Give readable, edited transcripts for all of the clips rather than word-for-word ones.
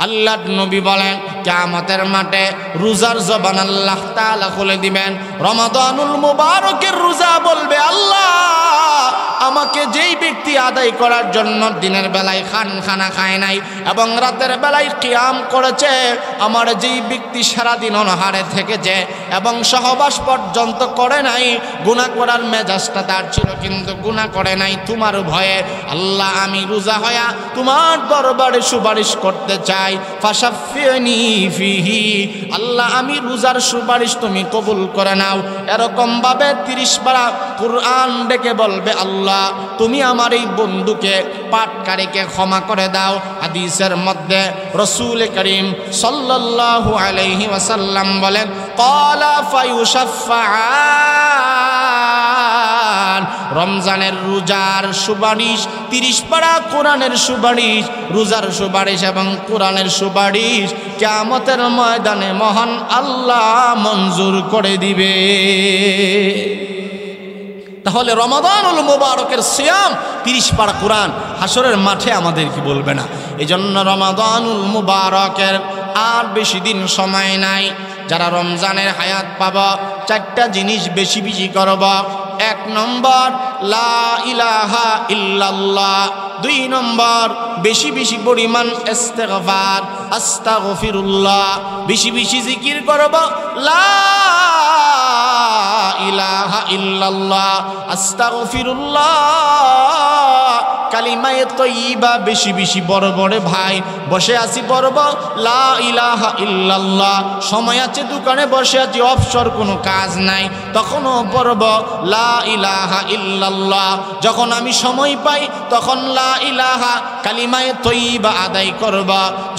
আল্লাহর নবী বলেন কিয়ামতের মাঠে রোজার জবান আল্লাহ তাআলা খুলে দিবেন। রমাদানুল মুবারকের রোজা বলবে, আল্লাহ আমাকে যেই ব্যক্তি আদায় করার জন্য দিনের বেলায় খানা খায় নাই এবং রাতের বেলায় কিয়াম করেছে, আমার যেই ব্যক্তি সারাদিন অনাহারে থেকেছে এবং সহবাস পর্যন্ত করে নাই, গুনাহ করার মেজাজটা তার ছিল কিন্তু গুনাহ করে নাই, তোমার ভয়ে আল্লাহ আমি রোজা হয়া তোমার দরবারে সুপারিশ করতে চাই। ফাশাফিনি ফিহি, আল্লাহ আমি রোজার সুপারিশ তুমি কবুল করে নাও। এরকম ভাবে 30 বার কুরআন ডেকে বলবে, আল্লাহ তুমি আমার এই বন্ধুকে পাঠকারীকে ক্ষমা করে দাও। হাদিসের মধ্যে রাসূল করিম সাল্লাল্লাহু আলাইহি ওয়াসাল্লাম বলেন, ক্বালা ফায়ুশাফাআন, রমজানের রোজার সুপারিশ, 30 পারা কোরআনের সুপারিশ, রোজার সুপারিশ এবং কোরআনের সুপারিশ কিয়ামতের ময়দানে মহান আল্লাহ মঞ্জুর করে দিবে। তাহলে রমাদানুল মুবারকের সিয়াম, 30 পারা কোরআন হাসরের মাঠে আমাদের কি বলবে না। এজন্য রমাদানুল মুবারকের আর বেশি দিন সময় নাই। যারা রমজানের হায়াত পাবা, 4টা জিনিস বেশি বেশি করব। 1 নম্বর লা ইলাহা ইল্লাল্লাহ, 2 নম্বর বেশি বেশি পরিমাণ ইস্তিগফার, আস্তাগফিরুল্লাহ, বেশি বেশি জিকির করব, লা ইলাহা ইল্লাল্লাহ, আস্তাগফিরুল্লাহ, কালিমায়ে তয়্যিবা বেশি বেশি বড় বড় ভাই বসে আছি পড়ব লা ইলাহা ইল্লাল্লাহ। সময় আছে, দোকানে বসে আছি, অবসর কোনো কাজ নাই, তখনও পড়ব লা ইলাহা ইল্লাল্লাহ। যখন আমি সময় পাই তখন লা ইলাহা কালিমায়ে তয়্যিবা আদায় করব,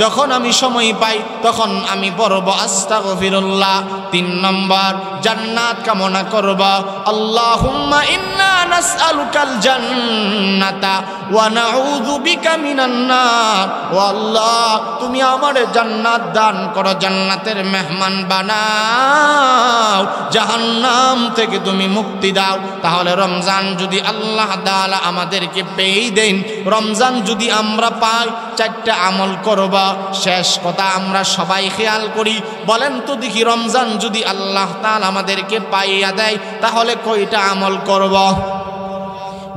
যখন আমি সময় পাই তখন আমি পড়ব আস্তাগফিরুল্লাহ। 3 নম্বর জান্নাত কামনা করব, আল্লাহুম্মা ইন্না নাসআলুকাল জান্নাতা ওয়া নাউযু বিকা মিনান নার। ও আল্লাহ তুমি আমারে জান্নাত দান করো, জান্নাতের মেহমান বানাও, জাহান্নাম থেকে তুমি মুক্তি দাও। তাহলে রমজান যদি আল্লাহ তাআলা আমাদেরকে পেয়ে দেন, রমজান যদি আমরা পাই, 4টা আমল করব। শেষ কথা আমরা সবাই খেয়াল করি, বলেন তো দেখি রমজান যদি আল্লাহ তাআলা আমাদেরকে পাইয়া দেয় তাহলে কয়টা আমল করব?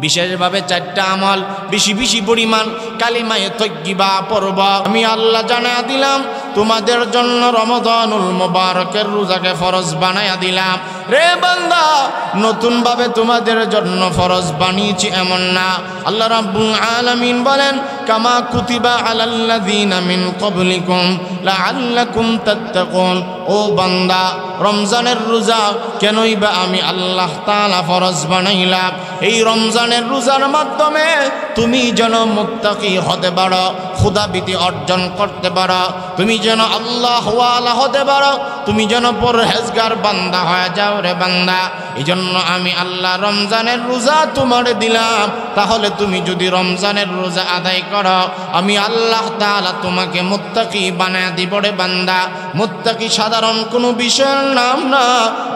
বিশেষভাবে 4টা আমল, বেশি বেশি পরিমাণ কালিমায়ে তয়্যিবা পড়ব। আমি আল্লাহ জানা দিলাম তোমাদের জন্য রমাদানুল মুবারকের রোজাকে ফরজ বানায়া দিলাম। রে বান্দা, নতুন ভাবে তোমাদের জন্য ফরজ বানিয়েছি এমন না। আল্লাহ রাব্বুল আলামিন বলেন, কামা কুতিবা আলাল্লাযিনা মিন ক্বাবলিকুম লাআল্লাকুম তাত্তাকুন। ও বান্দা, রমজানের রোজা কেনই বা আমি আল্লাহ তাআলা ফরজ বানাইলাম? এই রমজানের রোজার মাধ্যমে তুমি যেন মুত্তাকি হতে পারো, খুদাভীতি অর্জন করতে পারো, তুমি যেন আল্লাহ ওয়ালা হতে পারো, তুমি যেন পরহেজগার বান্দা হয়ে যাও রে বান্দা। এই জন্য আমি আল্লাহ রমজানের রোজা তোমারে দিলাম। তাহলে তুমি যদি রমজানের রোজা আদায় করো, আমি আল্লাহ তাআলা তোমাকে মুত্তাকি বানায় দিব রে বান্দা। মুত্তাকি সাধারণ কোনো বিষয়ের নাম না।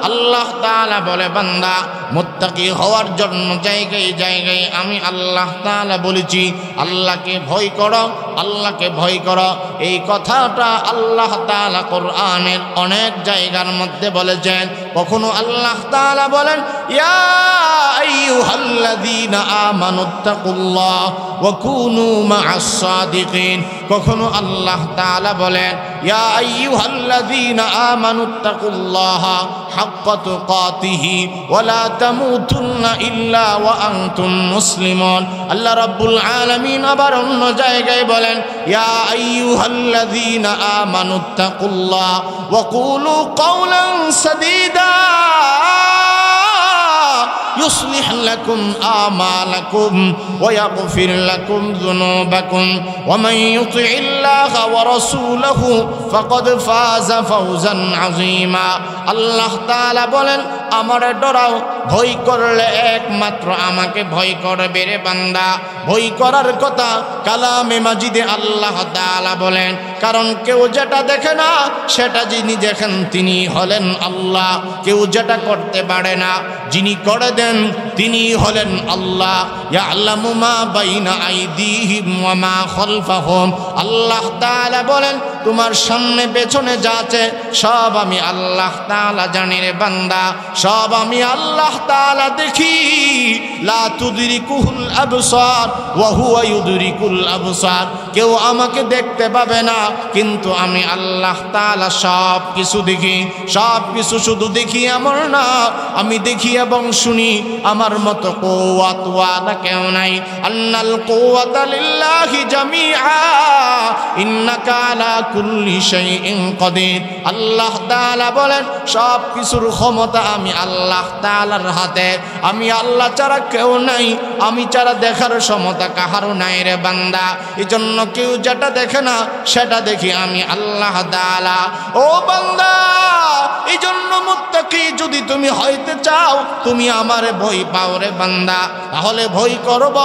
আল্লাহ তাআলা বলে, বান্দা মুত্তাকি হওয়ার জন্য জায়গায় জায়গায় আমি আল্লাহ তাআলা বলেছি আল্লাহকে ভয় করো, আল্লাহকে ভয় করো। এই কথাটা আল্লাহ তাআলা কোরআনের অনেক জায়গার মধ্যে বলেছেন। কখনো আল্লাহ তাআলা বলেন, ইয়া আইয়ুহাল্লাযীনা আমানুত্তাকুল্লাহ ওয়া কুনু মা'আস সাদিকিন। কখনো আল্লাহ তাআলা বলেন, ইয়া আইয়ুহাল্লাযীনা আমানুত্তাকুল্লাহ হাক্কা তুকাতিহি ওয়া লা তামুতুন্না ইল্লা ওয়া আনতুম মুসলিমুন। আল্লাহ রাব্বুল আলামিন আবার অন্য জায়গায় বলেন, ইয়া আইয়ুহাল্লাযীনা আমানুত্তাকুল্লাহ ওয়া কুলু কাওলান সাদীদা يصلح لكم آمالكم ويغفر لكم ذنوبكم ومن يطع الله ورسوله فقد فاز فوزا عظيما। আল্লাহ তাআলা বলেন, আমারে ডরাও, ভয় করলে একমাত্র আমাকে ভয় করবে রে বান্দা। ভয় করার কথা কালামে মাজিদে আল্লাহ তাআলা বলেন, কারণ কেউ যেটা দেখে না সেটা যিনি দেখেন তিনি হলেন আল্লাহ। কেউ যেটা করতে পারে না, যিনি করে দেন তিনি হলেন আল্লাহ। ইয়ালামু মা বাইনা আইদিহিম ওয়া মা খালফাহুম, আল্লাহ তাআলা বলেন তোমার সামনে পেছনে যা আছে সব আমি আল্লাহ তাআলা জানি রে বান্দা, সব আমি আল্লাহ তাআলা দেখি। লা তুদরিকুল আবসার ওয়া হুয়া ইউদরিকুল আবসার, কেউ আমাকে দেখতে পাবে না কিন্তু আমি আল্লাহ তাআলা সব কিছু দেখি। সব কিছু শুধু দেখি এমন না, আমি দেখি এবং শুনি। আমার মতো কুওয়াত ওয়ালা কেউ নাই। আন্নাল কুওয়াতা লিল্লাহি জামিআ ইন্নাকা আলা কুল্লি শাইইন কাদির, আল্লাহ তাআলা বলেন সব কিছুর ক্ষমতা আমি আল্লাহ তাআলার হাতে। আমি আল্লাহ ছাড়া কেউ নাই, আমি ছাড়া দেখার ক্ষমতা কাহারও নাই রে বান্দা। এজন্য কেউ যেটা দেখে না সেটা দেখি আমি আল্লাহ তাআলা। ও বান্দা, এই জন্য মুত্তাকি যদি তুমি হইতে চাও, তুমি আমারে ভয় পাও রে বান্দা, তাহলে ভয় করব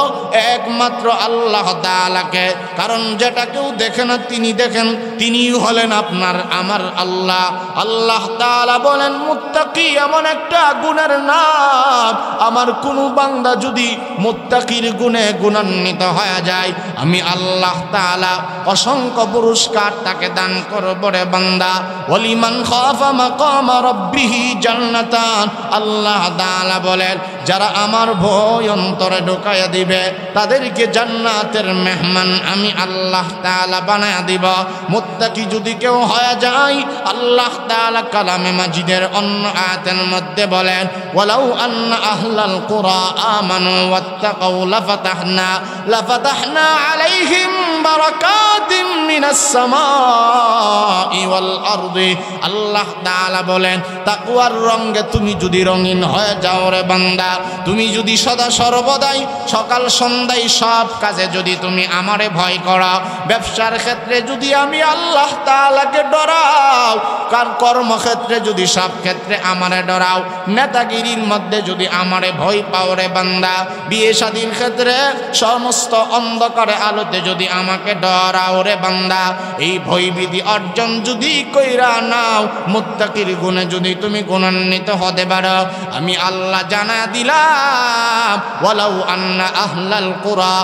একমাত্র আল্লাহ তাআলাকে। কারণ যেটা কেউ দেখে না তিনি দেখেন, তিনি হলেন আপনার আমার আল্লাহ। আল্লাহ তাআলা বলেন মুত্তাকি এমন একটা গুণের নাম, আমার কোনো বান্দা যদি মুত্তাকির গুণে গুণান্বিত হয়ে যায়, আমি আল্লাহ তাআলা অসংখ্য পুরস্কার তাকে দান করব রে বান্দা। ওয়ালিমান খাফা মাকামা রাব্বিহি জান্নাতান, আল্লাহ তাআলা বলেন যারা আমার ভয় অন্তরে ঢুকাইয়া দিবে তাদেরকে জান্নাতের মেহমান আমি আল্লাহ তাআলা বানায়া দিব। মুত্তাকি যদি কেউ হয়ে যায়, আল্লাহ তাআলা কালামে মাজিদের অন্য আয়াতের মধ্যে বলেন ওয়ালাউ আন্না আহলাল কুরা আমানু ওয়াত্তাকাউ লাফাতাহনা আলাইহিম বারাকাতিম মিনাস সামাই ওয়াল আরদি, আল্লাহ তাআলা বলেন তাকওয়ার রঙে তুমি যদি রঙিন হয়ে যাও রে বান্দা, তুমি যদি সদা সর্বদাই সকাল সন্ধ্যায় সব কাজে যদি তুমি আমারে ভয় করো, ব্যবসার ক্ষেত্রে যদি আমি আল্লাহ তাআলাকে ডরাও, কার কর্মক্ষেত্রে যদি সব ক্ষেত্রে আমারে ডরাও, নেতাগিরির মধ্যে যদি আমারে ভয় পাও রে বান্দা, বিয়ে শাদীর ক্ষেত্রে সমস্ত অন্ধকারে আলোতে যদি আমাকে ডরাও রে বান্দা, এই ভয়বিধি অর্জন যদি কইরা নাও, মুত্তাকির গুণে যদি তুমি গুণান্বিত হতে পারো, আমি আল্লাহ জানা দিলাম ওয়ালাউ আন্না আহলাল কুরা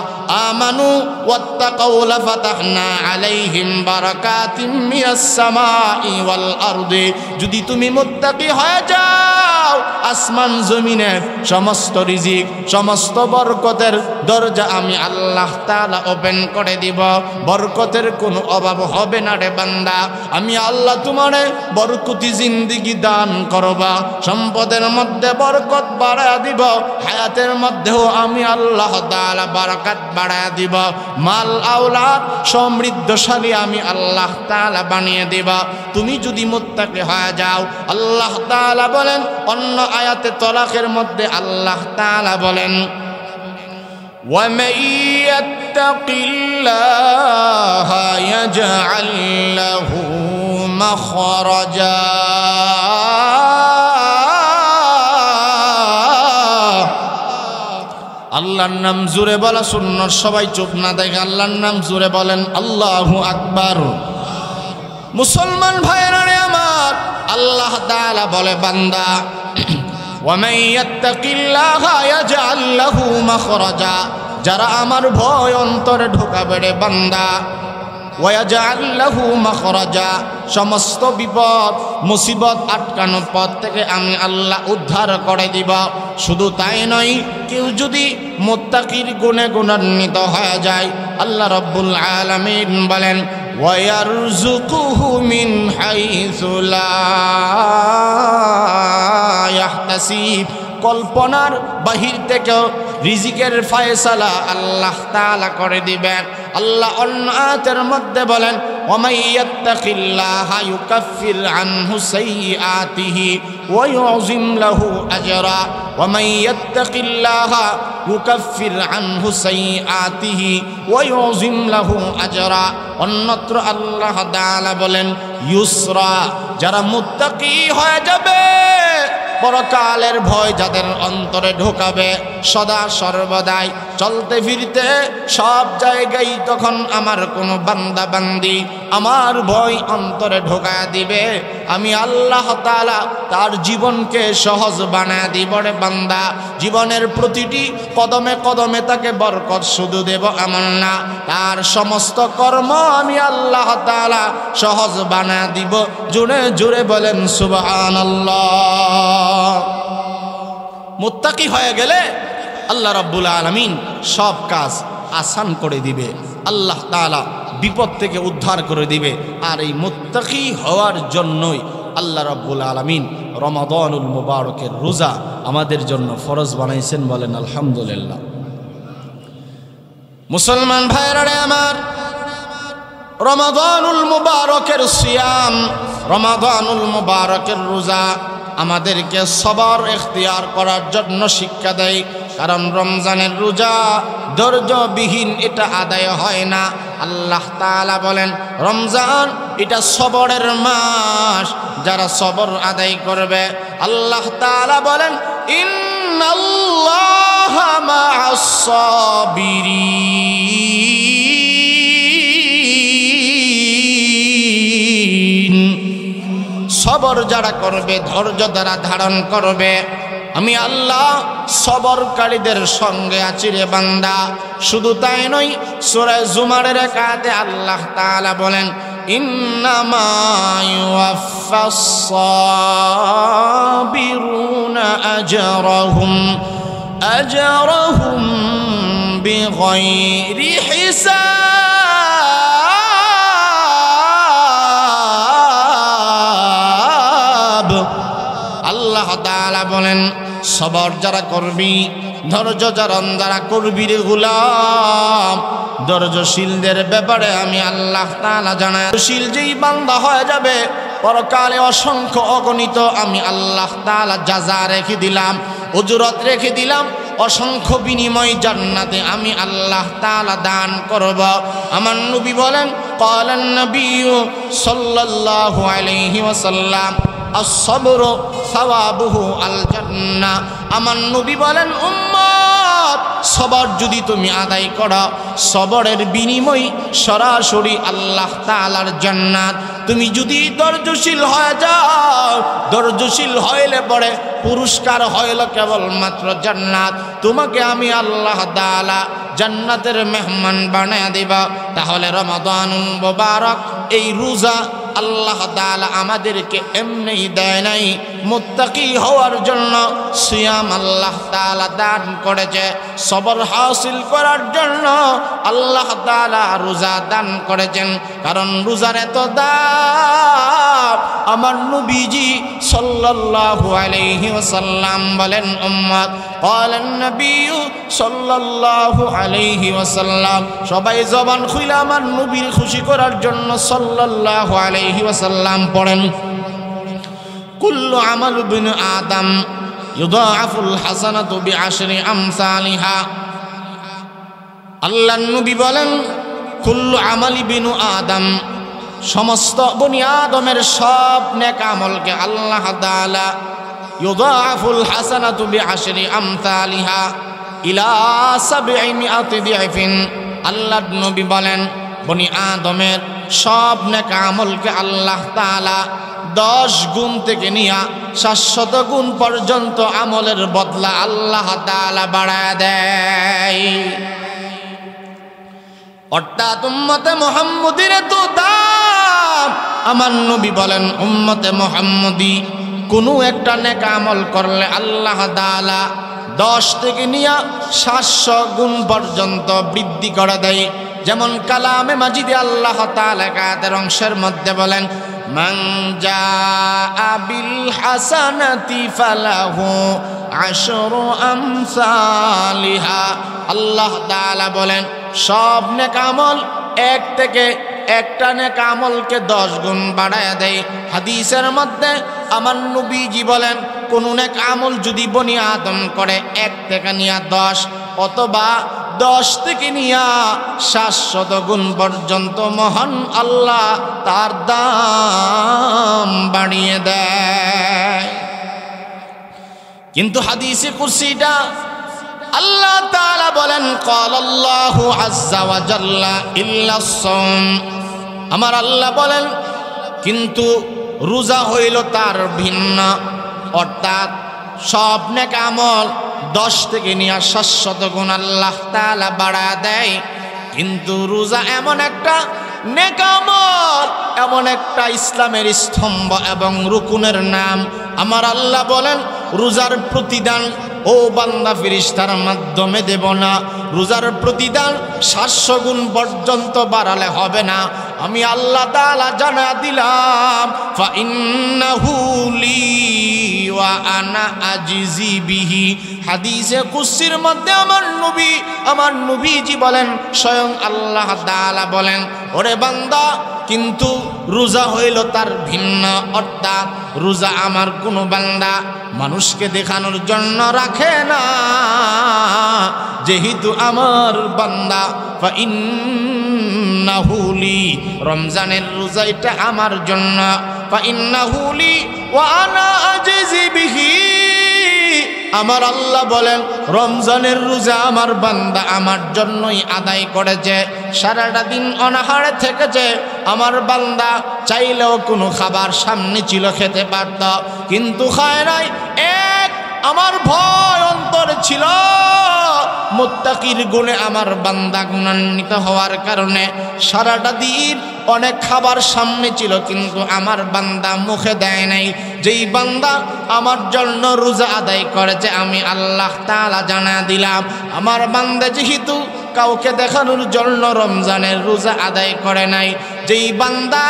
আমানু ওয়াত্তাকাউ লাফাতাহনা আলাইহিম বারাকাতিম মিনাস সামাই ওয়াল আরদি, যদি তুমি মুত্তাকি হয়ে যাও, আসমান জমিনের সমস্ত রিজিক সমস্ত বরকতের দরজা আমি আল্লাহ তাআলা ওপেন করে দিব, বরকতের কোনো অভাব হবে না রে বান্দা। আমি আল্লাহ তোমারে বরকতি জিন্দেগি দান করবা, সম্পদের মধ্যে বরকত বাড়ায়া দিব, হায়াতের মধ্যেও আমি আল্লাহ তাআলা বরকত বাড়ায়া দিব, মাল আওলাদ সমৃদ্ধশালী আমি আল্লাহ তাআলা বানিয়ে দিব। তুমি যদি মুত্তাকি হয়ে যাও, আল্লাহ তাআলা বলেন অন্য আয়াতে তলাকের মধ্যে আল্লাহ তাআলা বলেন وَمَن يَتَّقِ اللَّهَ يَجْعَل لَّهُ مَخْرَجًا, আল্লাহর নাম জোরে বলা সুন্নাত, সবাই চুপ না দেখে আল্লাহর নাম জোরে বলেন আল্লাহু আকবার। মুসলমান ভাইরা রে আমার, আল্লাহ তাআলা বলে বান্দা ওয়ামান ইয়াত্তাকিল্লাহা ইয়াজআল লাহু মাখরাজা, যারা আমার ভয় অন্তরে ঢোকাবে রে বান্দা, ওয়াজআল লাহু মাখরাজা, সমস্ত বিপদ মুসিবত আটকানো পথ থেকে আমি আল্লাহ উদ্ধার করে দিব। শুধু তাই নয়, কেউ যদি মুত্তাকির গুণে গুণান্বিত হয়ে যায়, আল্লাহ রাব্বুল আলামিন বলেন ওয়ায়ারযুকুহু মিন হাইসু লা ইয়াহতাসিব, কল্পনার বাহির থেকেও রিজিকের ফয়সালা আল্লাহ তাআলা করে দিবেন। আল্লাহ অন্য আয়াতের মধ্যে বলেন ওয়ামান ইয়াত্তাকিল্লাহা ইউকাফির আনহু সাইয়্যাতিহি ওয়া ইউযিম লাহু আজরা, ওয়ামান ইয়াত্তাকিল্লাহা ইউকাফির আনহু সাইয়্যাতিহি ওয়া ইউযিম লাহু আজরা। অন্যত্র আল্লাহ তাআলা বলেন ইউসরা, যারা মুত্তাকি হয়ে যাবে, পরকালের ভয় যাদের অন্তরে ঢোকাবে, সদা সর্বদাই চলতে ফিরতে সব জায়গায় তখন আমার কোনো বান্দা বান্দি আমার ভয় অন্তরে ঢোকা দিবে, আমি আল্লাহ তাআলা তার জীবনকে সহজ বানায় দিব রে বান্দা। জীবনের প্রতিটি কদমে কদমে তাকে বরকত শুধু দেব এমন না, তার সমস্ত কর্ম আমি আল্লাহ তাআলা সহজ বানায় দিব। জোরে জোরে বলেন সুবহানাল্লাহ। মুত্তাকি হয়ে গেলে আল্লাহ রাব্বুল আলামিন সব কাজ আসান করে দিবে, আল্লাহ তাআলা বিপদ থেকে উদ্ধার করে দিবে। আর এই মুত্তাকি হওয়ার জন্যই আল্লাহ রাব্বুল আলামিন রমাদানুল মুবারকের রোজা আমাদের জন্য ফরজ বানাইছেন। বলেন আলহামদুলিল্লাহ। মুসলমান ভাইরা আমার, রমাদানুল মুবারকের সিয়াম, রমাদানুল মুবারকের রোজা আমাদেরকে সবর ইখতিয়ার করার জন্য শিক্ষা দেয়। কারণ রমজানের রোজা ধৈর্যবিহীন এটা আদায় হয় না। আল্লাহ তাআলা বলেন রমজান এটা সবরের মাস, যারা সবর আদায় করবে আল্লাহ তাআলা বলেন ইন্নাল্লাহা মা'আস সাবিরিন। সবর যারা করবে, ধৈর্য দ্বারা ধারণ করবে, আমি আল্লাহ সবরকারীদের সঙ্গে আছি রে বান্দা। শুধু তাই নয়, সূরা জুমারের এক আয়াতে আল্লাহ তাআলা বলেন ইন্নামা ইউওয়াফাস সাবিরুনা আজরাহুম বিগাইরি হিসাব। আল্লাহ তাআলা বলেন সবর যারা করবি, ধৈর্য যারা করবি রে গোলাম, ধৈর্যশীলদের ব্যাপারে আমি আল্লাহ তাআলা জানাই। ধৈর্যশীল যেই বান্দা হয়ে যাবে পরকালে অসংখ্য অগণিত আমি আল্লাহ তাআলা জাযা রেখে দিলাম, উজরত রেখে দিলাম, অসংখ্য বিনিময় জান্নাতে আমি আল্লাহ তাআলা দান করব। আমার নবী বলেন ক্বালান নবিয়্যু সাল্লাল্লাহু আলাইহি ওয়াসাল্লাম as-sabru সাওয়াবুহু আল জান্নাহ। আমার নবী বলেন উম্মত, সবর যদি তুমি আদায় করো, সবরের বিনিময় সরাসরি আল্লাহ তাআলার জান্নাত। তুমি যদি ধৈর্যশীল হয়ে যাও, ধৈর্যশীল হইলে পরে পুরস্কার হইল কেবলমাত্র জান্নাত। তোমাকে আমি আল্লাহ তাআলা জান্নাতের মেহমান বানায় দিব। তাহলে রমাদানুল মুবারক এই রোজা আল্লাহ তাআলা আমাদেরকে এমনি দেয় নাই, মুত্তাকি হওয়ার জন্য সিয়াম আল্লাহ তাআলা দান করেছে। সবর হাসিল করার জন্য আল্লাহ তাআলা রোজা দান করেছেন। কারণ রোজার এত দাম আমার নবীজি সাল্লাল্লাহু আলাইহি ওয়াসাল্লাম বলেন উম্মত ক্বালান নবিয়্যু সাল্লাল্লাহু আলাইহি ওয়াসাল্লাম। সবাই জবান খুলে আমার নবীর খুশি করার জন্য সাল্লাল্লাহু আলাইহি ওয়াসাল্লাম পড়েন। কুল্লু আমাল ইবনে আদম ইউদাআফুল হাসানাতু বিআশরি আমসালিহা। আল্লাহর নবী বলেন কুল্লু আমাল ইবনে আদম, সমস্ত বনি আদমের সব নেক আমলকে আল্লাহ তাআলা ইউদাআফুল হাসানাতু বিআশরি আমসালিহা ইলা 700 দিআফিন। আল্লাহর নবী বলেন বনি আদমের সব নেক আমলকে আল্লাহ তাআলা 10 গুণ থেকে নিয়ে 700 গুণ পর্যন্ত আমলের বদলা আল্লাহ তাআলা বাড়ায় দেয়। অর্থাৎ উম্মতে মুহাম্মদীর তো দাম। আমার নবী বলেন উম্মতে মুহাম্মদী কোনো একটা নেক আমল করলে আল্লাহ তাআলা 10 থেকে নিয়ে 700 গুণ পর্যন্ত বৃদ্ধি করে দেয়। যেমন কালামে মাজিদে আল্লাহ তাআলা আয়াতের অংশের মধ্যে বলেন মান জাআ বিল হাসানাতি ফালাহু আশরু আমসালিহা। আল্লাহ তাআলা বলেন সব নেক আমল এক থেকে একটা নেক আমলকে 10 গুণ বাড়ায় দেয়। হাদিসের মধ্যে আমার নবীজি বলেন কোন নেক আমল যদি বনি আদম করে 1 থেকে নিয়ে 10 অথবা 10 থেকে নিয়ে 700 গুণ পর্যন্ত মহান আল্লাহ তার দাম বাড়িয়ে দেয়। কিন্তু হাদিসে কুরসিটা আল্লাহ তাআলা বলেন ক্বালাল্লাহু আযজা ওয়া জাল্লা ইল্লাস সাওম। আমার আল্লাহ বলেন কিন্তু রোজা হইল তার ভিন্ন, অর্থাৎ সব নেক আমল 10 থেকে নিয়ে 700 গুণ আল্লাহ তাআলা বাড়া দেয়। কিন্তু রোজা এমন একটা নেক আমল, এমন একটা ইসলামের স্তম্ভ এবং রুকুনের নাম। আমার আল্লাহ বলেন রোজার প্রতিদান ও বান্দা ফেরেশতার মাধ্যমে দেব না, রোজার প্রতিদান 700 গুণ পর্যন্ত বাড়ালে হবে না। আমি আল্লাহ তাআলা জানা দিলাম ফা ইন্নাহু লি ওয়া আনা আজিজি বিহি। হাদিসে কুদসির মধ্যে আমার নবীজি বলেন, স্বয়ং আল্লাহ তাআলা বলেন, ওরে বান্দা কিন্তু রোজা হইল তার ভিন্ন, অর্থাৎ রোজা আমার কোনো বান্দা মানুষকে দেখানোর জন্য রাখে না, যেহেতু আমার বান্দা ফা ইন্নাহু লি, রমজানের রোজা এটা আমার জন্য, ফা ইন্নাহু লি ওয়া আনা আজিজি বিহি। আমার আল্লাহ বলেন রমজানের রোজা আমার বান্দা আমার জন্যই আদায় করেছে, সারাটা দিন অনাহারে থেকেছে। আমার বান্দা চাইলেও কোনো খাবার সামনে ছিল খেতে পারত, কিন্তু খায় নাই। এক, আমার ভয় অন্তরে ছিল, মুত্তাকির গুণে আমার বান্দা গুণান্বিত হওয়ার কারণে সারাটা দিন অনেক খাবার সামনে ছিল, কিন্তু আমার বান্দা মুখে দেয় নাই। যেই বান্দা আমার জন্য রোজা আদায় করেছে, আমি আল্লাহ তাআলা জানা দিলাম আমার বান্দা যেহেতু কাউকে দেখানোর জন্য রমজানের রোজা আদায় করে নাই, যেই বান্দা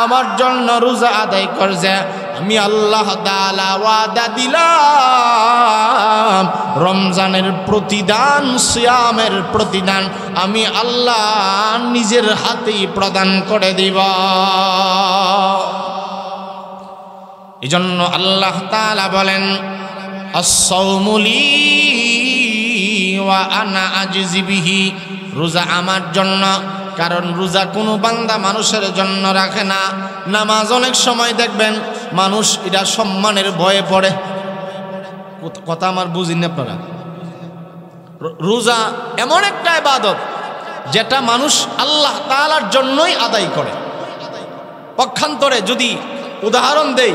আমার জন্য রোজা আদায় করছে, আমি আল্লাহ তাআলা ওয়াদা দিলাম রমজানের প্রতিদান, সিয়ামের প্রতিদান আমি আল্লাহ নিজের হাতেই প্রদান করে দিব। এজন্য আল্লাহ তাআলা বলেন আস-সাওমু লি ওয়া আনা আজজি বিহি, রোজা আমার জন্য। কারণ রোজা কোনো বান্দা মানুষের জন্য রাখে না। নামাজ অনেক সময় দেখবেন মানুষ এটা সম্মানের ভয়ে পড়ে, কথা আমার বুঝিনি আপনারা। রোজা এমন একটা ইবাদত যেটা মানুষ আল্লাহ তাআলার জন্যই আদায় করে। পক্ষান্তরে যদি উদাহরণ দেই,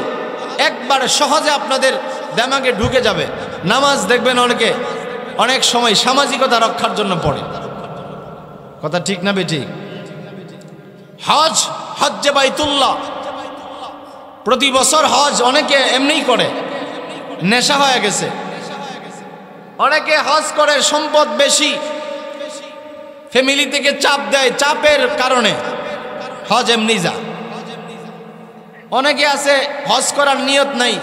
একবারে সহজে আপনাদের দিমাগে ঢুকে যাবে, নামাজ দেখবেন অনেক সময় সামাজিকতা রক্ষার জন্য পড়ে, কথা ঠিক না বেঠিক? হজ্জে বাইতুল্লাহ, প্রতি বছর হজ অনেকে এমনিই করে, নেশা হয়ে গেছে। অনেকে হজ করে, সম্পদ বেশি, ফ্যামিলি থেকে চাপ দেয়, চাপের কারণে হজ এমনি যা। অনেকে আছে হজ করার নিয়ত নাই,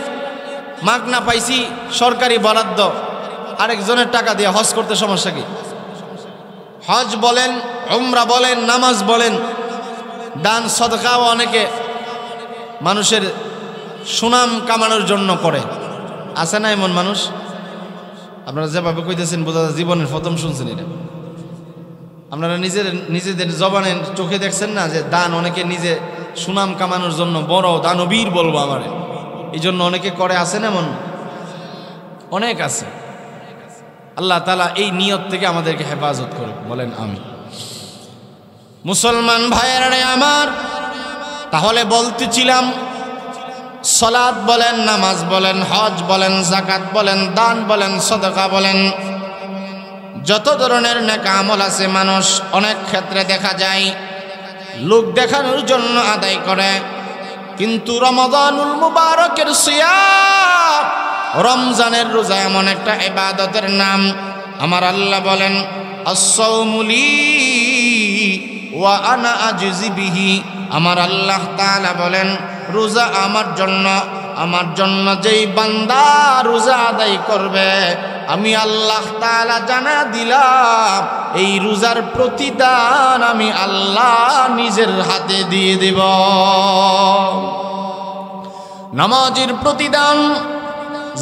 মাগনা পাইছি সরকারি বরাদ্দ, আরেকজনের টাকা দিয়ে হজ করতে সমস্যা কি? হজ বলেন, উমরা বলেন, নামাজ বলেন, দান সদকাও অনেকে মানুষের সুনাম কামানোর জন্য করে। আছে না এমন মানুষ? আপনারা যেভাবে কইতেছেন বোঝা যায় জীবনের প্রথম শুনছেন এটা। আপনারা নিজেদের জবানে চোখে দেখছেন না যে দান অনেকে নিজে সুনাম কামানোর জন্য বড় দানবীর বলবো আমারে, এই জন্য অনেকে করে। আছেন এমন অনেক আছে। আল্লাহ তাআলা এই নিয়ত থেকে আমাদেরকে হেফাজত করুন, বলেন আমি। মুসলমান ভাইয়েরা আমার, তাহলে বলতেছিলাম সালাত বলেন, নামাজ বলেন, হজ বলেন, যাকাত বলেন, দান বলেন, সদকা বলেন, যত ধরনের নেক আমল আছে মানুষ অনেক ক্ষেত্রে দেখা যায় লোক দেখানোর জন্য আদায় করে। কিন্তু রমাদানুল মুবারকের সিয়াম, রমজানের রোজা এমন একটা ইবাদতের নাম। আমার আল্লাহ বলেন আস-সাওমু লি ওয়া আনা আজজি বিহি। আমার আল্লাহ তাআলা বলেন রোজা আমার জন্য যেই বান্দা রোজা আদায় করবে, আমি আল্লাহ তাআলা জানা দিলাম এই রোজার প্রতিদান আমি আল্লাহ নিজের হাতে দিয়ে দেব। নামাজের প্রতিদান,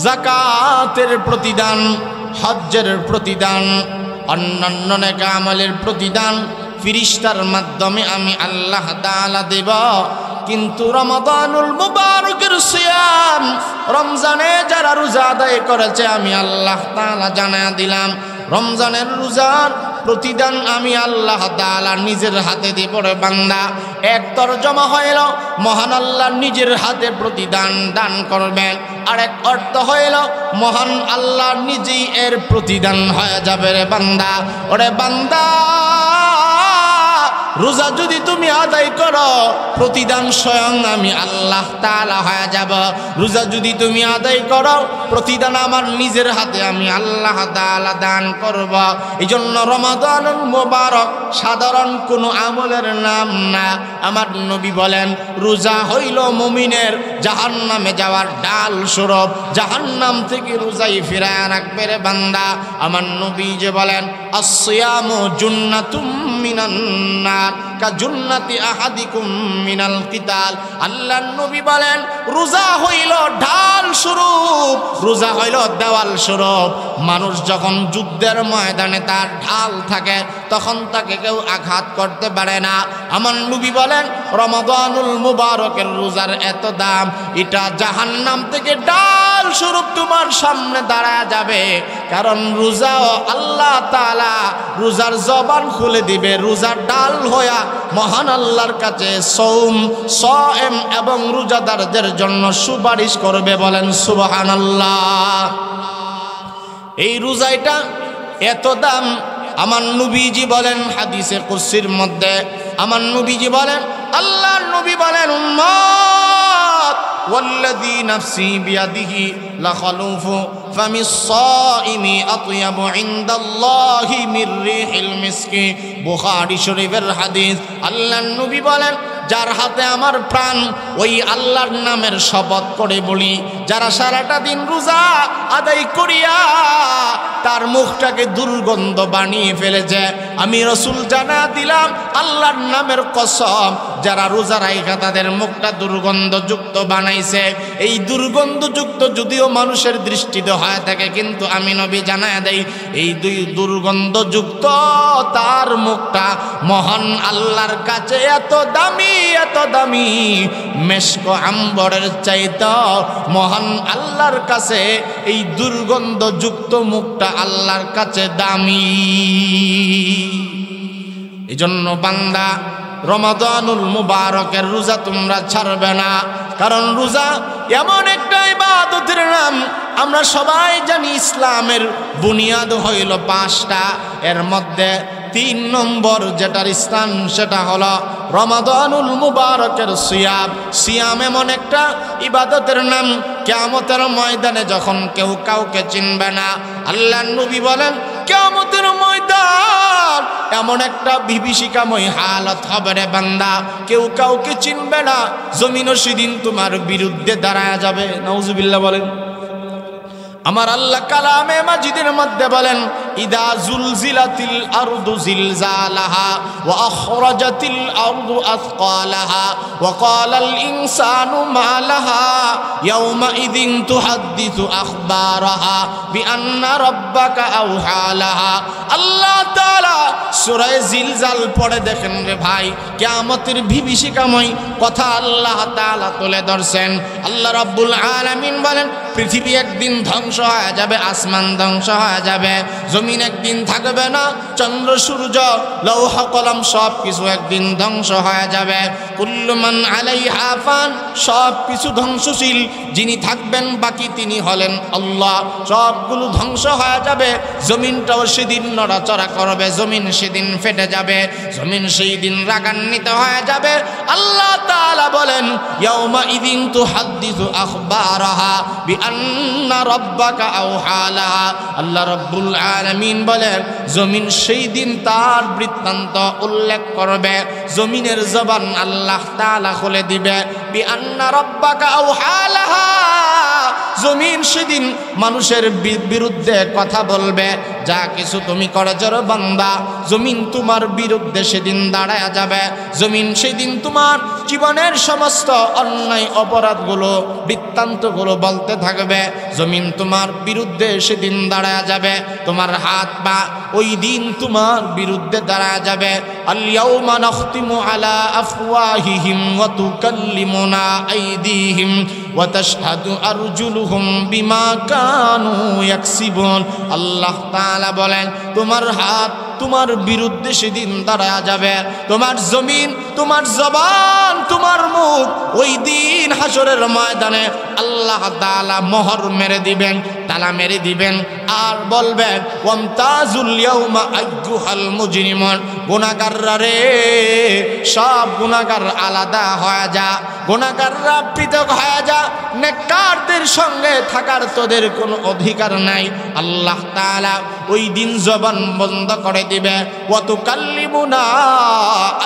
যাকাতের প্রতিদান, হজ্জের প্রতিদান, অন্যান্য নেক আমলের প্রতিদান ফেরেশতার মাধ্যমে আমি আল্লাহ তাআলা দেব। কিন্তু রমাদানুল মুবারকের সিয়াম, রমজানে যারা রোজা আদায় করেছে আমি আল্লাহ তাআলা জানা দিলাম রমজানের রোজার প্রতিদান আমি আল্লাহ তাআলা নিজের হাতে দেব। রে বান্দা, এক তরজমা হইল মহান আল্লাহ নিজের হাতে প্রতিদান দান করবেন, আরেক অর্থ হইল মহান আল্লাহ নিজেই এর প্রতিদান হয়ে যাবে। রে বান্দা, ওরে বান্দা, রোজা যদি তুমি আদায় করো প্রতিদান স্বয়ং আমি আল্লাহ তাআলা হয়ে যাব। রোজা যদি তুমি আদায় করো প্রতিদান আমার নিজের হাতে আমি আল্লাহ তাআলা দান করব। এই জন্য রমাদানুল মুবারক সাধারণ কোনো আমলের নাম না। আমার নবী বলেন রোজা হইল মুমিনের জাহান্নামে যাওয়ার ডাল স্বরূপ, জাহান্নাম থেকে রোজাই ফিরায় রাখবে। রে বান্দা, আমার নবী যে বলেন আসসিয়ামু জুন্নাতুম মিনান নার কা জুন্নাতি আহাদিকুম মিনাল কিতাল। আল্লাহর নবী বলেন রোজা হইল ঢাল স্বরূপ, রোজা হইল দেওয়াল স্বরূপ। মানুষ যখন যুদ্ধের ময়দানে তার ঢাল থাকে তখন তাকে কেউ আঘাত করতে পারে না। আমার নবী বলেন রমাদানুল মুবারকের রোজার এত দাম, এটা জাহান্নাম থেকে ঢাল স্বরূপ তোমার সামনে দাঁড়ায় যাবে। কারণ রোজাও আল্লাহ তাআলা রোজার জবান খুলে দিবে, রোজার ডাল হইয়া মহান আল্লাহর কাছে সায়েম এবং রোজাদারদের জন্য সুপারিশ করবে। বলেন সুবহানাল্লাহ। এই রোজাটা এত দাম। আমার নবীজি বলেন হাদিসে কুদসির মধ্যে, আমার নবীজি বলেন, আল্লাহর নবী বলেন উম্মত ওয়াল্লাযী নাফসি বিয়াদিহি লাখালুফু ফামিস সাইমি আতয়াবু ইনদাল্লাহি মির রিহিল মিসকি। বুখারী শরীফের হাদিস। আল্লাহর নবী বলেন যার হাতে আমার প্রাণ, ওই আল্লাহর নামের শপথ করে বলি, যারা সারাটা দিন রোজা আদায় করিয়া তার মুখটাকে দুর্গন্ধ বানিয়ে ফেলেছে, আমি রাসূল জানা দিলাম আল্লাহর নামের কসম, যারা রোজা রাখা তাদের মুখটা দুর্গন্ধযুক্ত বানাইছে। এই দুর্গন্ধযুক্ত যদিও মানুষের দৃষ্টিতে হয় থাকে, কিন্তু আমি নবী জানায় দেই এই দুর্গন্ধযুক্ত তার মুখটা মহান আল্লাহর কাছে এত দামি, এত দামি, মেশক আম্বরের চাইতে মহান আল্লাহর কাছে এই দুর্গন্ধযুক্ত মুখটা আল্লাহর কাছে দামি। এজন্য বান্দা রমাদানুল মুবারকের রোজা তোমরা ছাড়বে না। কারণ রোজা এমন একটা ইবাদতের নাম, আমরা সবাই জানি ইসলামের বুনিয়াদ হইল 5টা, এর মধ্যে 3 নম্বর যেটার স্থান সেটা হলো রমাদানুল মুবারকের সিয়াম। সিয়াম এমন একটা ইবাদতের নাম, কিয়ামতের ময়দানে যখন কেউ কাউকে চিনবে না, আল্লাহর নবী বলেন কিয়ামতের ময়দান এমন একটা বিভীষিকাময় হালত হবে রে বান্দা, কেউ কাউকে চিনবে না, জমিনও সেদিন তোমার বিরুদ্ধে দাঁড়ায় যাবে। নাউজুবিল্লাহ বলেন। আমার আল্লাহ কালামে মাজিদের মধ্যে বলেন ইদা জুলজিলাতিল আরদু জিলজালাহা ওয়া আখরাজাতিল আরদু আথকালাহা ওয়া ক্বালাল ইনসানু মা লাহা ইয়াওমা ইযিন তুহাদ্দিসু আখবারাহা বিআন্না রাব্বাকা আওহালাহা। আল্লাহ তাআলা সূরা জিলজাল পড়ে দেখেন রে ভাই, কিয়ামতের বিভীষিকাময় কথা আল্লাহ তাআলা তুলে ধরছেন। আল্লাহ রাব্বুল আলামিন বলেন পৃথিবী একদিন ধ্বংস হয়ে যাবে, আসমান ধ্বংস হয়ে যাবে, জমিন একদিন থাকবে না, চন্দ্র সূর্য লৌহ কলম সব কিছু একদিন ধ্বংস হয়ে যাবে। কুল্লু মান আলাইহা ফান, সব কিছু ধ্বংসশীল, যিনি থাকবেন বাকি তিনি হলেন আল্লাহ। সবগুলো ধ্বংস হয়ে যাবে, জমিনটাও সেদিন নড়াচড়া করবে, জমিন সেদিন ফেটে যাবে, জমিন সেই দিন রাগান্বিত হয়ে যাবে। আল্লাহ তাআলা বলেন ইয়াউমা ইযিন তুহাদ্দিসু আখবারাহা বিআন্না রাব্বাকা আওহালাহা। আল্লাহ রাব্বুল আলামিন বলেন জমিন সেই দিন তার বৃত্তান্ত উল্লেখ করবে, জমিনের জবান আল্লাহ তাআলা খুলে দিবে। বিআন্না রাব্বাকা আওহালাহা, জমিন সেদিন মানুষের বিরুদ্ধে কথা বলবে, যা কিছু তুমি করেছ রে বান্দা, জমিন তোমার বিরুদ্ধে সেদিন দাঁড়ায় যাবে। জমিন সেদিন তোমার জীবনের সমস্ত অন্যায় অপরাধগুলো বৃত্তান্তগুলো বলতে থাকবে, জমিন তোমার বিরুদ্ধে সেদিন দাঁড়ায় যাবে। তোমার হাত পা ওই দিন তোমার বিরুদ্ধে দাঁড়ায় যাবে। আল ইয়াউমা নাখতিমু আলা আফওয়াহিহিম ওয়া তুকাল্লিমুনা আইদিহিম ওয়া তাশহাদু আরজুলুহুম বিমা কানু ইয়াকসিবুন। আল্লাহ তাআলা বলেন তোমার হাত তোমার বিরুদ্ধে সেদিন দাঁড়ায়া যাবে। তোমার জমিন, তোমার জবান, তোমার মুখ ওই দিন হাসরের ময়দানে আল্লাহ তাআলা মোহর মেরে দিবেন, তালা মেরে দিবেন, আর বলবেন ওয়ামতাজুল ইয়াউমা আইয়ুহাল মুজরিমুন, গুনাহগাররা রে, সব গুনাহগার আলাদা হয়ে যা, গুনাহগাররা পৃথক হয়ে যা, নেককারদের সঙ্গে থাকার তোদের কোনো অধিকার নাই। আল্লাহ তাআলা ওই দিন জবান বন্ধ করে দিবে। ওয়া তুকাল্লিমুনা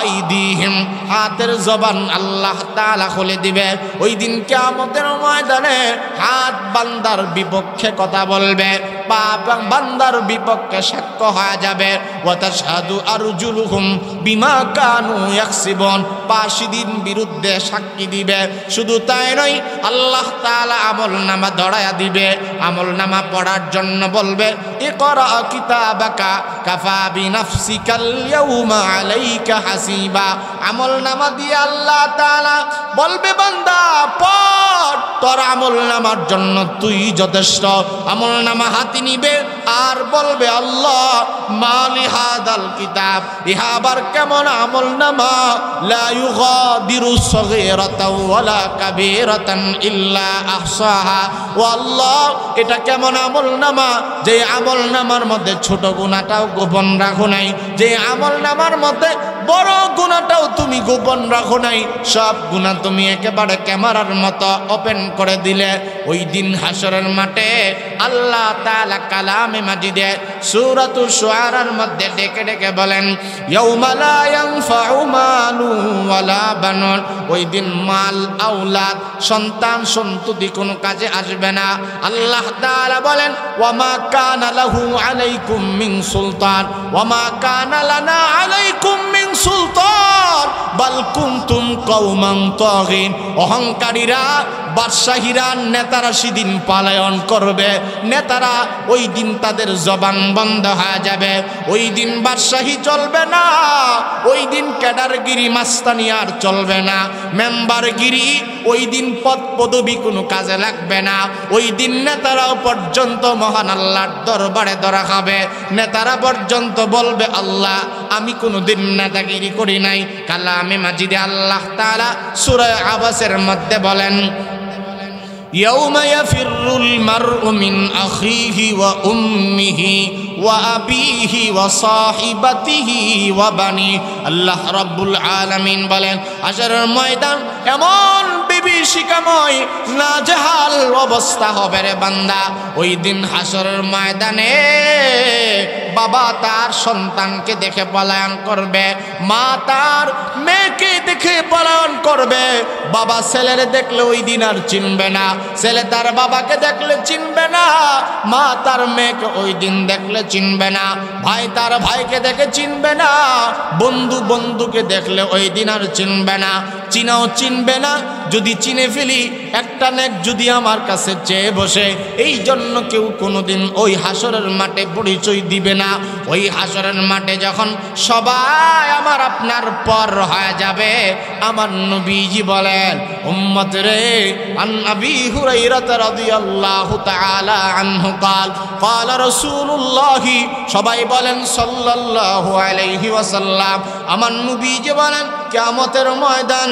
আইদিহিম, হাতের জবান আল্লাহ তাআলা খুলে দিবে। ওই দিন কিয়ামতের ময়দানে হাত বান্দার বিপক্ষে কথা বলবে, পা বান্দার বিপক্ষে সাক্ষ্য হয়ে যাবে। ওয়া তাশহাদু আরজুলুহুম বিমা কানু ইয়াকসিবুন, পা সেদিন বিরুদ্ধে সাক্ষী দিবে। শুধু তাই নয়, আল্লাহ তাআলা আমলনামা ধরায়া দিবে। আমলনামা পড়ার জন্য বলবে ইকরা কিতাবাকা কাফা বিনাফসিকাল ইয়াউমা আলাইকা হাসিবা। আমলনামা দিয়ে আল্লাহ তাআলা বলবে বান্দা পড়, তোর আমলনামার জন্য তুই যথেষ্ট। আমলনামা হাতে নিবে আর বলবে আল্লাহ মালি হাদাল কিতাব, ইহা আবার কেমন আমলনামা, লা ইউগাদিরু সগীরাতাও ওয়ালা কাবীরাতান ইল্লা আহসাহা। ও আল্লাহ, এটা কেমন আমলনামা, যে আমলনামার মধ্যে ছোট গুনাহটাও গোপন রাখো নাই, যে আমলনামার মধ্যে বড় গুনাহটাও তুমি গোপন রাখো নাই, সব গুনাহ তুমি একেবারে ক্যামেরার মতো ওপেন করে দিলে। ওই দিন হাসরের মাঠে আল্লাহ তাআলা কালামে মাজিদে সূরাতুশ শুআরার মধ্যে ডেকে ডেকে বলেন ইয়াউমা লা ইয়ানফাউ মালু ওয়ালা বানুন, ওই দিন মাল আওলাদ সন্তান সন্ততি কোনো কাজে আসবে না। আল্লাহ তাআলা বলেন ওয়া মা কানা লাহু আলাইকুম মিন সুলতান ওয়া মা কানা লানা আলাইকুম মিন সুলতান বাল কুনতুম কওমান তাগিন। অহংকারীরা, বাদশাহীরা, নেতারা সেদিন পালায়ন করবে। নেতারা ওই দিন তাদের জবান বন্ধ হয়ে যাবে। ওই দিন বাদশাহী চলবে না, ওই দিন ক্যাডারগিরি মাস্তানি আর চলবে না, মেম্বারগিরি, ওই দিন পদ পদবি কোনো কাজে লাগবে না। ওই দিন নেতারাও পর্যন্ত মহান আল্লাহর দরবারে ধরা খাবে। নেতারা পর্যন্ত বলবে আল্লাহ আমি কোনো দিন নেতাগিরি করি নাই। কালামে মাজিদে আল্লাহ তাআলা সূরা আবাসের মধ্যে বলেন ইয়াউমা ইয়াফিরুল মারউ মিন আখিহি ওয়া উম্মিহি ওয়া আবিহি ওয়া সাহিবাতিহি ওয়া বানি। আল্লাহ রাব্বুল আলামিন বলেন হাসরের ময়দান এমন বিভীষিকাময় নাজেহাল অবস্থা হবে রে বান্দা। ওই দিন হাসরের ময়দানে বাবা তার সন্তানকে দেখে পলায়ন করবে, মা তার মেয়েকে দেখে পলায়ন করবে। বাবা ছেলের দেখলে ওই দিন আর চিনবে না, ছেলে তার বাবাকে দেখলে চিনবে না, মা তার মেয়েকে ওই দিন দেখলে চিনবে না, ভাই তার ভাইকে দেখে চিনবে না, বন্ধু বন্ধুকে দেখলে ওই দিন আর চিনবে না। চিনাও চিনবে না, যদি চিনে ফেলি একটা নেক যদি আমার কাছে চেয়ে বসে, এই জন্য কেউ কোনোদিন ওই হাসরের মাঠে পরিচয় দিবে না। ওই হাসরের মাঠে যখন সবাই আমার আপনার পর হয়ে যাবে, আমার নবীজি বলেন উম্মত রে, আন আবি হুরায়রা রাদিয়াল্লাহু তাআলা আনহু قال قال رسول الله, সবাই বলেন সাল্লাল্লাহু আলাইহি ওয়াসাল্লাম। আমার নবীজি বলেন কিয়ামতের ময়দান,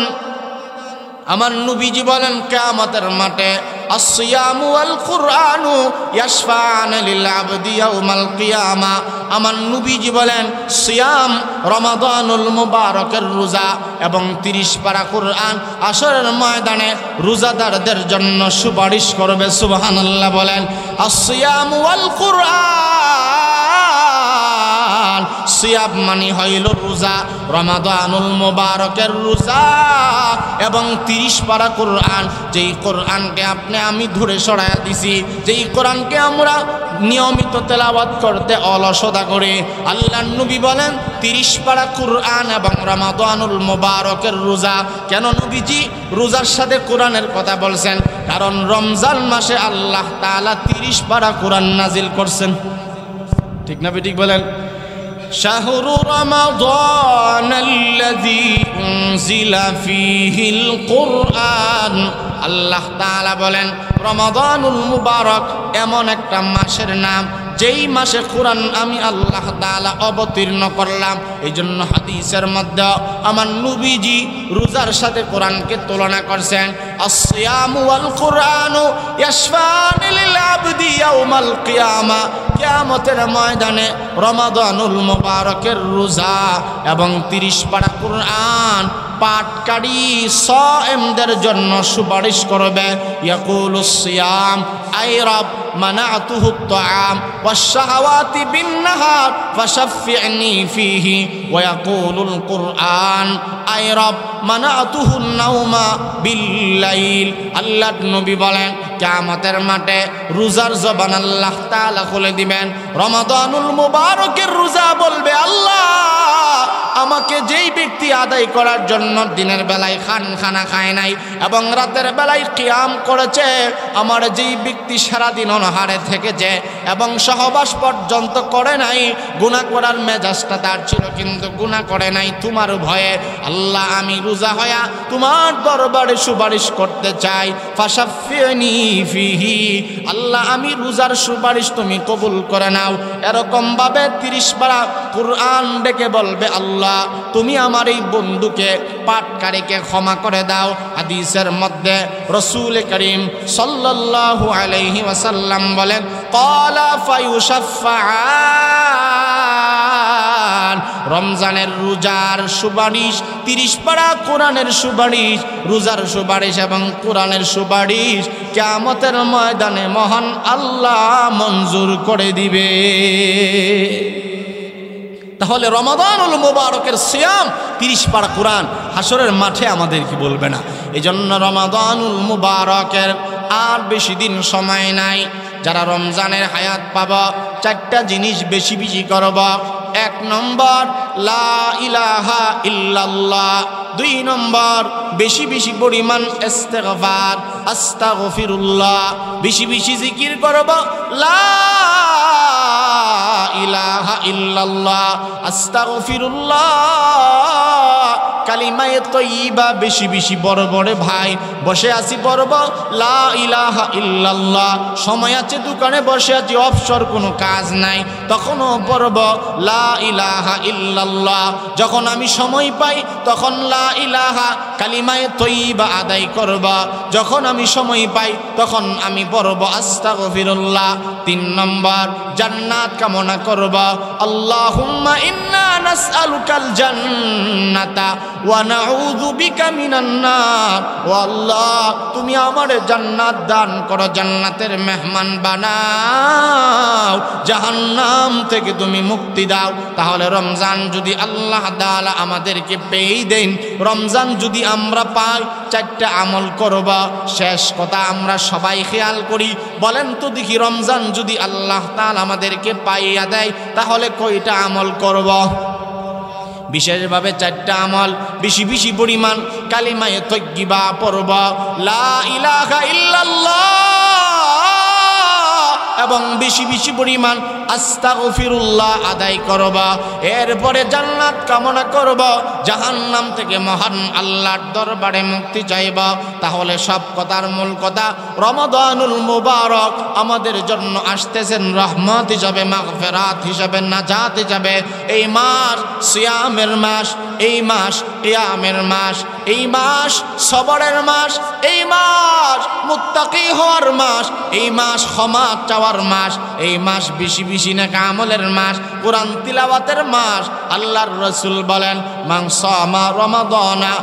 আমার নবীজি বলেন কিয়ামতের মাঠে আসসিয়ামু ওয়াল কুরআনু ইয়াশফাআনা লিল আবদি ইয়াউমাল কিয়ামা। আমার নবীজি বলেন সিয়াম, রমাদানুল মুবারকের রোজা এবং 30 পারা কুরআন আসরের ময়দানে রোজাদারদের জন্য সুপারিশ করবে। সুবহানাল্লাহ বলেন আসসিয়ামু ওয়াল কুরআন, সিয়াম মানে হইল রোজা, রমাদানুল মুবারকের রোজা এবং 30 পারা কুরআন। যেই কোরআনকে আপনি আমি ধরে সরাইয়া দিছি, যেই কোরআনকে আমরা নিয়মিত তেলাওয়াত করতে অলসতা করে, আল্লাহর নবী বলেন 30 পারা কুরআন এবং রমাদানুল মুবারকের রোজা। কেন নবীজি রোজার সাথে কোরআনের কথা বলছেন? কারণ রমজান মাসে আল্লাহ তাআলা 30 পারা কোরআন নাজিল করছেন। ঠিক না ঠিক বলেন? শাহরু রমাদানাল্লাযী উনজিলা ফীহিল কুরআন। আল্লাহ তাআলা বলেন রমাদানুল মুবারক এমন একটা মাসের নাম যেই মাসে কোরআন আমি আল্লাহ তাআলা অবতীর্ণ করলাম। এই জন্য হাদিসের মধ্যে আমার নবীজি রোজার সাথে কোরআনকে তুলনা করছেন। আসসিয়ামু ওয়াল কুরআনু ইয়াশফানি লিল আবদি ইয়াউমাল কিয়ামা। কিয়ামতের ময়দানে রমাদানুল মুবারকের রোজা এবং 30 পারা কোরআন পাঠকারী সায়েমদের জন্য সুপারিশ করবে। ইয়াকুলুস সিয়াম আই রব মানাতুহু আত-তাআম ওয়াশ-শাহাওয়াতি বিন-নাহার ফাশাফি'নি ফীহি। ওয়া ইয়াকুলুল কুরআন আই রব মানাতুহু আন-নাওমা বিল-লাইল। আল্লাহর নবী বলেন কিয়ামতের মাঠে রোজার জবান আল্লাহ তাআলা খুলে দিবেন। রমাদানুল মুবারকের রোজা বলবে, আল্লাহ আমাকে যেই ব্যক্তি আদায় করার জন্য দিনের বেলায় খানা খায় নাই এবং রাতের বেলায় কিয়াম করেছে, আমার যেই ব্যক্তি সারাদিন অনাহারে থেকেছে এবং সহবাস পর্যন্ত করে নাই, গুনাহ করার মেজাজটা তার ছিল কিন্তু গুনাহ করে নাই, তোমার ভয়ে আল্লাহ আমি রোজা হয়া তোমার দরবারে সুপারিশ করতে চাই। ফাশাফিনি ফিহি, আল্লাহ আমি রোজার সুপারিশ তুমি কবুল করে নাও। এরকম ভাবে 30 পারা কুরআন ডেকে বলবে, আল্লাহ তুমি আমার এই বন্ধুকে পাঠকারীকে ক্ষমা করে দাও। হাদিসের মধ্যে রাসূল করিম সাল্লাল্লাহু আলাইহি ওয়াসাল্লাম বলেন, ক্বালা ফায়ুশাফফাআন। রমজানের রোজার সুপারিশ, 30 পারা কোরআনের সুপারিশ, রোজার সুপারিশ এবং কোরআনের সুপারিশ কিয়ামতের ময়দানে মহান আল্লাহ মঞ্জুর করে দিবে। তাহলে রমাদানুল মুবারকের সিয়াম 30 পারা কোরআন হাসরের মাঠে আমাদের কি বলবে না। এই জন্য রমাদানুল মুবারকের আর বেশি দিন সময় নাই। যারা রমজানের হায়াত পাবা 4টা জিনিস বেশি বেশি করব। 1 নম্বর লা ইলাহা ইল্লাল্লাহ। 2 নম্বর বেশি বেশি পরিমাণ ইস্তিগফার, আস্তাগফিরুল্লাহ, বেশি বেশি জিকির করব। লা ইলাহা ইল্লাল্লাহ, আস্তাগফিরুল্লাহ, কালিমায়ে তয়্যিবা বেশি বেশি বড় বড় ভাই বসে আছি পড়ব লা ইলাহা ইল্লাল্লাহ। সময় আছে, দোকানে বসে আছি, অবসর কোনো কাজ নাই, তখনও পড়ব লা ইলাহা ইল্লাল্লাহ। যখন আমি সময় পাই তখন লা ইলাহা কালিমায়ে তয়্যিবা আদায় করব। যখন আমি সময় পাই তখন আমি পড়ব আস্তাগফিরুল্লাহ। 3 নম্বর জান্নাত কামনা করব। আল্লাহুম্মা ইন্না নাসআলুকাল জান্নাতা ওয়া নাউযু বিকা মিনান নার। ও আল্লাহ তুমি আমারে জান্নাত দান করো, জান্নাতের মেহমান বানাও, জাহান্নাম থেকে তুমি মুক্তি দাও। তাহলে রমজান যদি আল্লাহ তাআলা আমাদেরকে পেয়ে দেন, রমজান যদি আমরা পাই, 4টা আমল করব। শেষ কথা আমরা সবাই খেয়াল করি, বলেন তো দেখি রমজান যদি আল্লাহ তাআলা আমাদেরকে পাইয়া দেয় তাহলে কয়টা আমল করব? বিশেষভাবে 4টা আমল। বেশি বেশি পরিমাণ কালিমায়ে তয়্যিবা পড়ব, লা ইলাহা ইল্লাল্লাহ, এবং বেশি বেশি পরিমাণ আস্তাগফিরুল্লাহ আদায় করব। এরপরে জান্নাত কামনা করব, জাহান্নাম থেকে মহান আল্লাহর দরবারে মুক্তি চাইব। তাহলে সব কথার মূল কথা, রমাদানুল মুবারক আমাদের জন্য আসতেছেন রহমত হিসাবে, মাগফিরাত হিসাবে, নাজাত হিসাবে। এই মাস সিয়ামের মাস, এই মাস কিয়ামের মাস, এই মাস সবরের মাস, এই মাস মুত্তাকি হওয়ার মাস, এই মাস ক্ষমা চাওয়ার মাস, এই মাস বেশি বেশি নেক আমলের মাস, কোরআন তিলাওয়াতের মাস। আল্লাহর রাসূল বলেন, মান সামা রমাদানা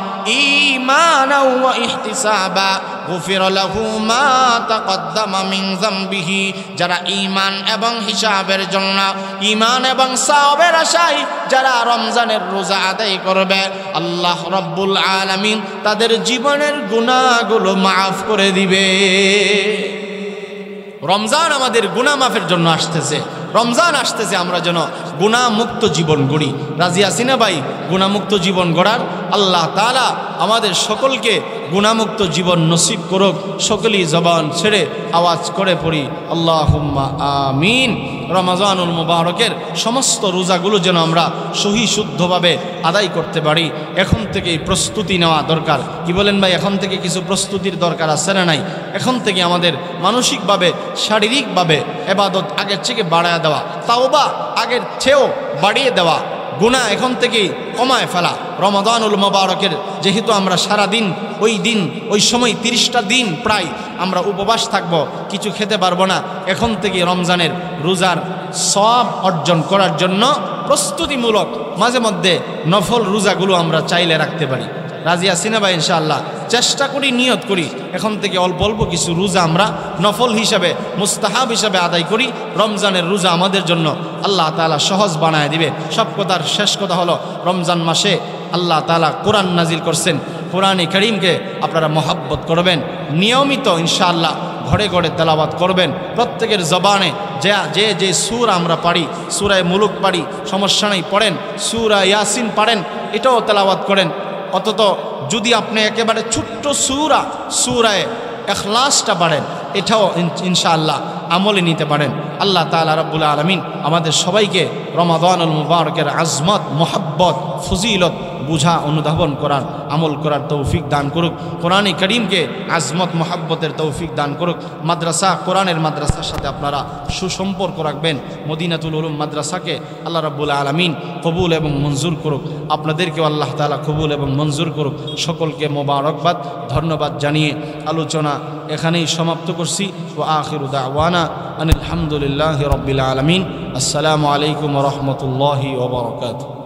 ঈমানাও ওয়া ইহতিসাবা গুফির লাহু মা তাকদ্দামা মিন যামবিহি। যারা ঈমান এবং হিসাবের জন্য, ঈমান এবং সওয়াবের আশায় যারা রমজানের রোজা আদায় করবে, আল্লাহ রাব্বুল আলামিন তাদের জীবনের গুনাহগুলো মাফ করে দিবে। রমজান আমাদের গুনাহ মাফের জন্য আসতেছে। রমজান আসতেছে আমরা যেন গুনাহমুক্ত জীবন গড়ি। রাজি আছি না ভাই? গুনাহমুক্ত জীবন গড়ার আল্লাহ তাআলা আমাদের সকলকে গুনাহমুক্ত জীবন নসিব করুক। সকলেই জবান ছেড়ে আওয়াজ করে পড়ি আল্লাহুম্মা আমিন। রমজানুল মুবারকের সমস্ত রোজাগুলো যেন আমরা সহি শুদ্ধভাবে আদায় করতে পারি। এখন থেকেই প্রস্তুতি নেওয়া দরকার। কি বলেন ভাই, এখন থেকে কিছু প্রস্তুতির দরকার আছে না নাই? এখন থেকে আমাদের মানসিকভাবে শারীরিকভাবে ইবাদত আগের থেকে বাড়ায় দেওয়া, তাওবা আগের চেয়েও বাড়িয়ে দেওয়া, গুনাহ এখন থেকেই কমায় ফেলা। রমাদানুল মুবারকের যেহেতু আমরা সারা দিন ওই সময় 30টা দিন প্রায় আমরা উপবাস থাকব, কিছু খেতে পারবো না। এখন থেকে রমজানের রোজার সওয়াব অর্জন করার জন্য প্রস্তুতিমূলক মাঝে মধ্যে নফল রোজাগুলো আমরা চাইলে রাখতে পারি। রাজি আছি না ভাই? ইনশাআল্লাহ চেষ্টা করি, নিয়ত করি এখন থেকে অল্প অল্প কিছু রোজা আমরা নফল হিসাবে, মুস্তাহাব হিসাবে আদায় করি। রমজানের রোজা আমাদের জন্য আল্লাহ তাআলা সহজ বানায় দিবে। সব কথার শেষ কথা হলো, রমজান মাসে আল্লাহ তাআলা কোরআন নাজিল করছেন। কোরআনে কারীমকে আপনারা মহব্বত করবেন, নিয়মিত ইনশাআল্লাহ ঘরে ঘরে তেলাওয়াত করবেন। প্রত্যেকের জবানে যে সূরা আমরা পারি, সূরায়ে মুলুক পারি, সমস্যা নেই, পড়েন। সূরা ইয়াসিন পারেন, এটাও তেলাওয়াত করেন। অন্তত যদি আপনি একেবারে ছোট্ট সূরায়ে ইখলাসটা পড়েন, এটাও ইনশাআল্লাহ আমলে নিতে পারেন। আল্লাহ তাআলা রাব্বুল আলামিন আমাদের সবাইকে রমাদানুল মুবারকের আজমত, মোহাব্বত, ফজিলত বুঝা, অনুধাবন করার, আমল করার তৌফিক দান করুক। কোরআনে কারীমকে আজমত মোহাব্বতের তৌফিক দান করুক। মাদ্রাসা, কোরআনের মাদ্রাসার সাথে আপনারা সুসম্পর্ক রাখবেন। মদিনাতুল উলুম মাদ্রাসাকে আল্লাহ রাব্বুল আলামিন কবুল এবং মঞ্জুর করুক। আপনাদেরকেও আল্লাহ তাআলা কবুল এবং মঞ্জুর করুক। সকলকে মোবারকবাদ, ধন্যবাদ জানিয়ে আলোচনা এখানেই সমাপ্ত করছি। ওয়া আখিরু দাওয়ানা আনিল হামদুলিল্লাহি রাব্বিল আলামিন। আসসালামু আলাইকুম ওয়া রাহমাতুল্লাহি ওয়া বারাকাতুহু।